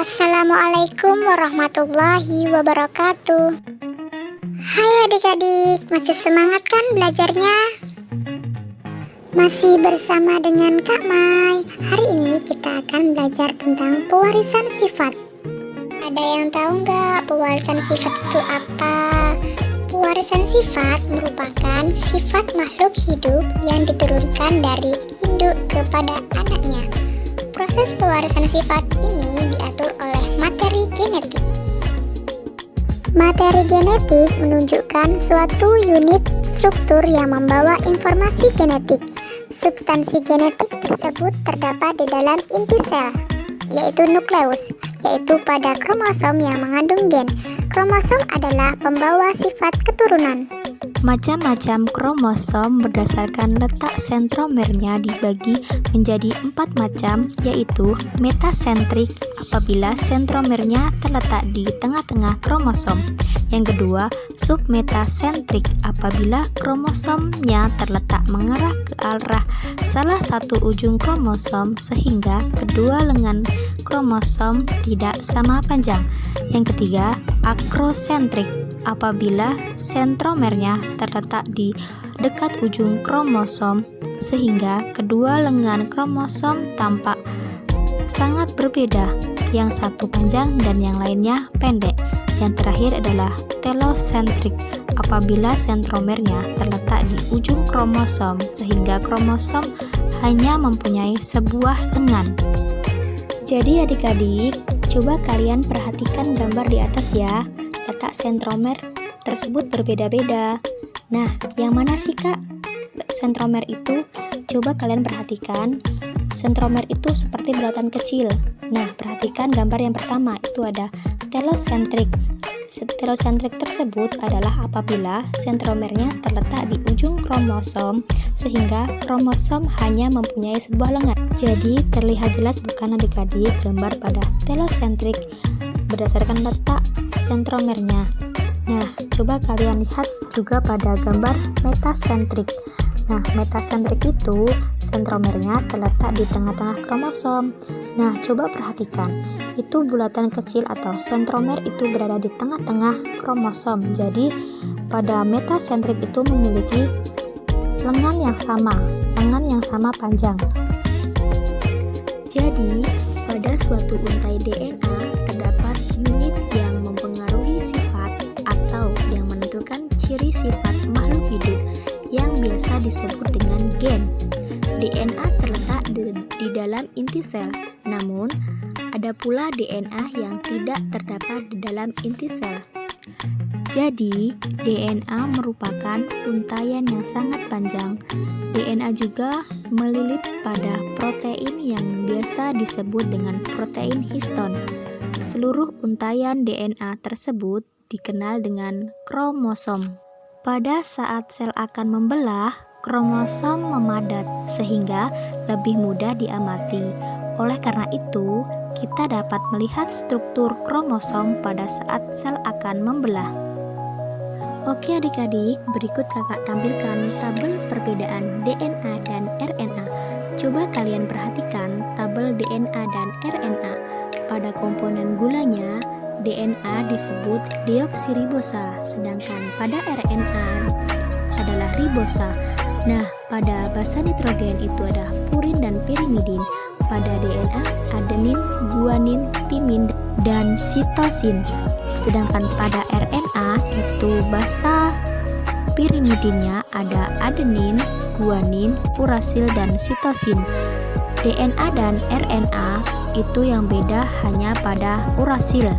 Assalamualaikum warahmatullahi wabarakatuh. Hai adik-adik, masih semangat kan belajarnya? Masih bersama dengan Kak Mai. Hari ini kita akan belajar tentang pewarisan sifat. Ada yang tahu nggak pewarisan sifat itu apa? Pewarisan sifat merupakan sifat makhluk hidup yang diturunkan dari induk kepada anaknya. Proses pewarisan sifat ini diatur oleh materi genetik. Materi genetik menunjukkan suatu unit struktur yang membawa informasi genetik. Substansi genetik tersebut terdapat di dalam inti sel, yaitu nukleus, yaitu pada kromosom yang mengandung gen. Kromosom adalah pembawa sifat keturunan. Macam-macam kromosom berdasarkan letak sentromernya dibagi menjadi 4 macam, yaitu metasentrik apabila sentromernya terletak di tengah-tengah kromosom. Yang kedua, submetasentrik apabila kromosomnya terletak mengarah ke arah salah satu ujung kromosom sehingga kedua lengan kromosom tidak sama panjang. Yang ketiga, akrosentrik apabila sentromernya terletak di dekat ujung kromosom sehingga kedua lengan kromosom tampak sangat berbeda, yang satu panjang dan yang lainnya pendek. Yang terakhir adalah telosentrik apabila sentromernya terletak di ujung kromosom sehingga kromosom hanya mempunyai sebuah lengan. Jadi adik-adik, coba kalian perhatikan gambar di atas ya. Letak sentromer tersebut berbeda-beda. Nah, yang mana sih Kak sentromer itu? Coba kalian perhatikan. Sentromer itu seperti bulatan kecil. Nah, perhatikan gambar yang pertama, itu ada telosentrik. Telosentrik tersebut adalah apabila sentromernya terletak di ujung kromosom sehingga kromosom hanya mempunyai sebuah lengan. Jadi terlihat jelas bukan adik-adik gambar pada telosentrik berdasarkan letak sentromernya. Nah, coba kalian lihat juga pada gambar metasentrik. Nah, metasentrik itu sentromernya terletak di tengah-tengah kromosom. Nah, coba perhatikan, itu bulatan kecil atau sentromer itu berada di tengah-tengah kromosom. Jadi, pada metasentrik itu memiliki lengan yang sama panjang. Jadi, pada suatu untai DNA terdapat unit yang mempengaruhi sifat atau yang menentukan ciri sifat makhluk hidup yang biasa disebut dengan gen. DNA terletak di dalam inti sel, namun ada pula DNA yang tidak terdapat di dalam inti sel. Jadi, DNA merupakan untaian yang sangat panjang. DNA juga melilit pada protein yang biasa disebut dengan protein histon. Seluruh untaian DNA tersebut dikenal dengan kromosom. Pada saat sel akan membelah, kromosom memadat sehingga lebih mudah diamati. Oleh karena itu, kita dapat melihat struktur kromosom pada saat sel akan membelah. Oke adik-adik, berikut kakak tampilkan tabel perbedaan DNA dan RNA. Coba kalian perhatikan tabel DNA dan RNA. Pada komponen gulanya, DNA disebut deoksiribosa, sedangkan pada RNA adalah ribosa. Nah, pada basa nitrogen itu ada purin dan pirimidin. Pada DNA, adenin, guanin, timin, dan sitosin. Sedangkan pada RNA itu basa pirimidinnya ada adenin, guanin, urasil, dan sitosin. DNA dan RNA itu yang beda hanya pada urasil.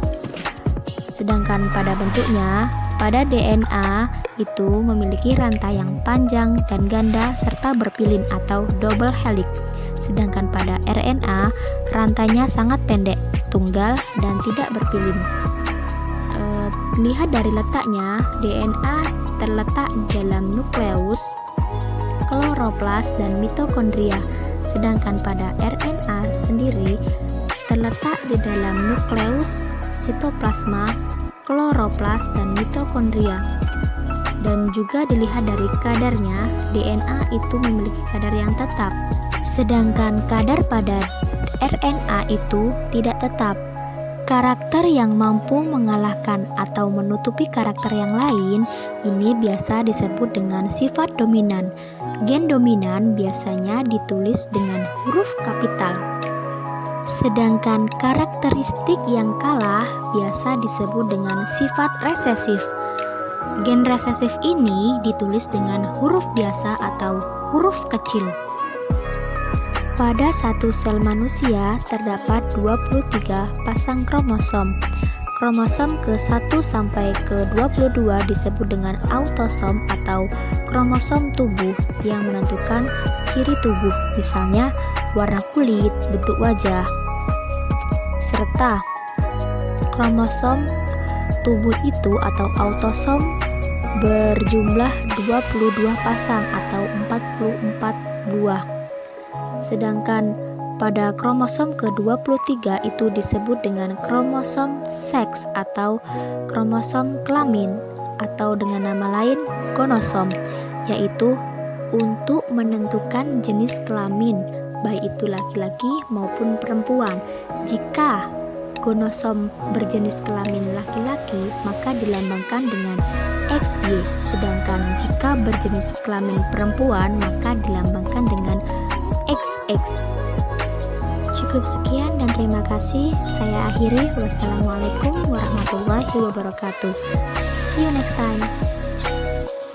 Sedangkan pada bentuknya, pada DNA itu memiliki rantai yang panjang dan ganda serta berpilin atau double helix. Sedangkan pada RNA, rantainya sangat pendek, tunggal, dan tidak berpilin. Lihat dari letaknya, DNA terletak di dalam nukleus, kloroplas, dan mitokondria. Sedangkan pada RNA sendiri terletak di dalam nukleus, sitoplasma, kloroplas, dan mitokondria. Dan juga dilihat dari kadarnya, DNA itu memiliki kadar yang tetap, sedangkan kadar pada RNA itu tidak tetap. Karakter yang mampu mengalahkan atau menutupi karakter yang lain ini biasa disebut dengan sifat dominan. Gen dominan biasanya ditulis dengan huruf kapital. Sedangkan karakteristik yang kalah biasa disebut dengan sifat resesif. Gen resesif ini ditulis dengan huruf biasa atau huruf kecil. Pada satu sel manusia terdapat 23 pasang kromosom. Kromosom ke-1 sampai ke-22 disebut dengan autosom atau kromosom tubuh yang menentukan ciri tubuh, misalnya warna kulit, bentuk wajah, serta kromosom tubuh itu atau autosom berjumlah 22 pasang atau 44 buah. Sedangkan pada kromosom ke-23 itu disebut dengan kromosom seks atau kromosom kelamin atau dengan nama lain gonosom, yaitu untuk menentukan jenis kelamin baik itu laki-laki maupun perempuan. Jika gonosom berjenis kelamin laki-laki maka dilambangkan dengan XY, sedangkan jika berjenis kelamin perempuan maka dilambangkan dengan XX. Cukup sekian dan terima kasih. Saya akhiri. Wassalamualaikum warahmatullahi wabarakatuh. See you next time.